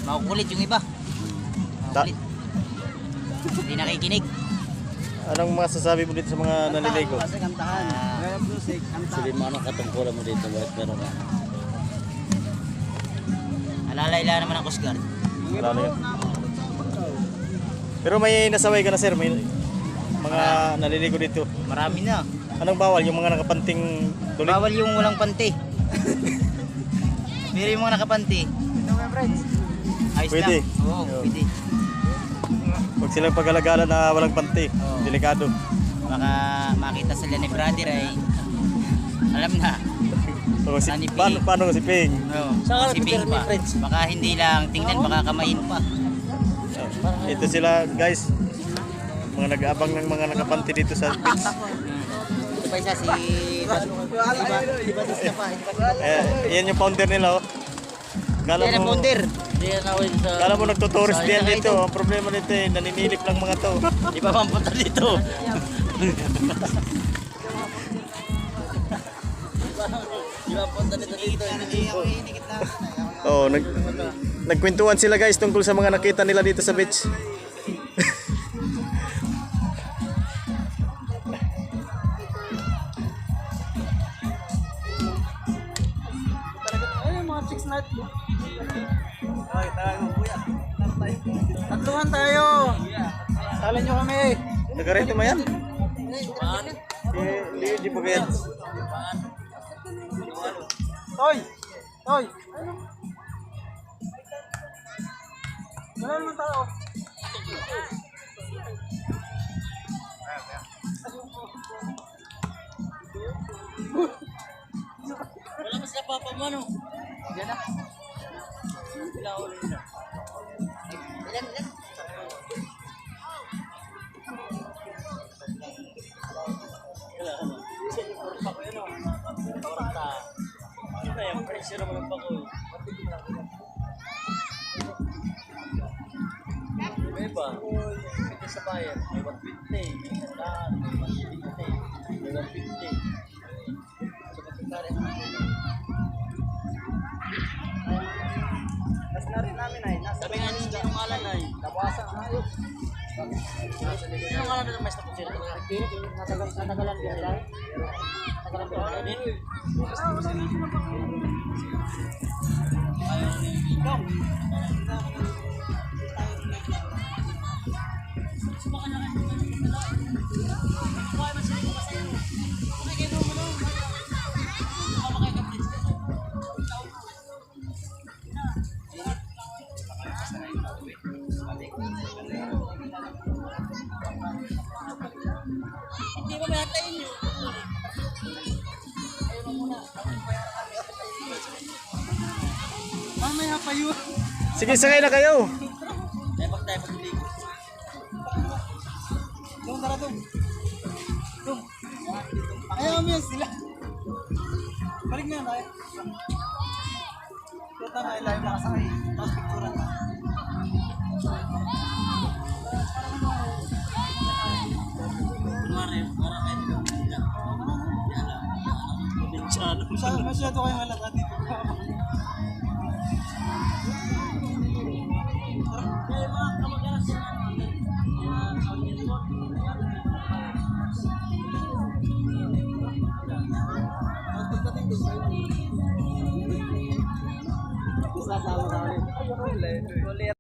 Makukulit yung iba. Makukulit. Hindi nakikinig. Anong masasabi mo dito sa mga naliligo? Kasi kantahan. Music, kantahan. Sabihin mo anong katungkulan mo dito, bakit meron ka? Alalayla naman ang Coast Guard. Marami yun. Pero may nasaway ka na sir, may mga naliligo dito. Marami na. Anong bawal? Yung mga nakapanting dulig? Bawal yung walang panty. Pero yung mga nakapanty, ayos Pwede. lang. Oo, pwede. Huwag silang pag-alagala na walang panty. Oo. Delikado. Baka makita sila ni brother ay alam na. So, Ani P. paano si Ping? Oo. Saan ka Si Bing nagpipirmi, pa. friends? Baka hindi lang tingnan, baka kamayin pa. Ito sila guys. Mga nag-aabang ng mga nakapanty dito sa beach. Ito pa isa si Ibatis na pa. Yan yung founder nila oh. Kala Yan ang mo, founder. Hindi yan awin sa... kala mo nagtutourist Sa din isa dito. ito. Ang problema nito eh, naninilip lang mga to. Di ba mampunta dito? Di ba punta nito dito? Oh, nagkwentuhan sila guys tungkol sa mga nakita nila dito sa beach. Ay, mga chicks na. Ay, tayo mo kuya. Tatluhan tayo. Salan nyo kami. Taga-rito mo yan? Hindi ba kaya? Toy! Toy! Wala naman tao. Wala mas napapa mo, no? Yan na. Wala ulit na. Ilan? Wala ka no? Isa yung kurpa ko yun, no? Kurta. Ano na yung pressure naman ng bako, eh? May iba? Ito sa bayan, may 150, may sandaan, may 150, may 150. So, magkakari. Nas na rin namin ay. Nasa Sabi nga ninyo yung ngalan ay. tawasan na yun. Yung ngalan ng maestro ko sila. Natagalan din nila. Natagalan din nila. Hindi ba may hatayin nyo? Mamaya pa yun. Sige, sakay na kayo. Tayo pagligo. Doon, tara doon. Doon. Ayaw mo yan sila. Balik na tayo. Kita na live na kasakay. Tapos picturean na. Kunwari, parang kayo nila pinita. Masyado kayong halata dito. Kaya mga kamag-alas na Pagdating doon tayo. Sasama na ulit.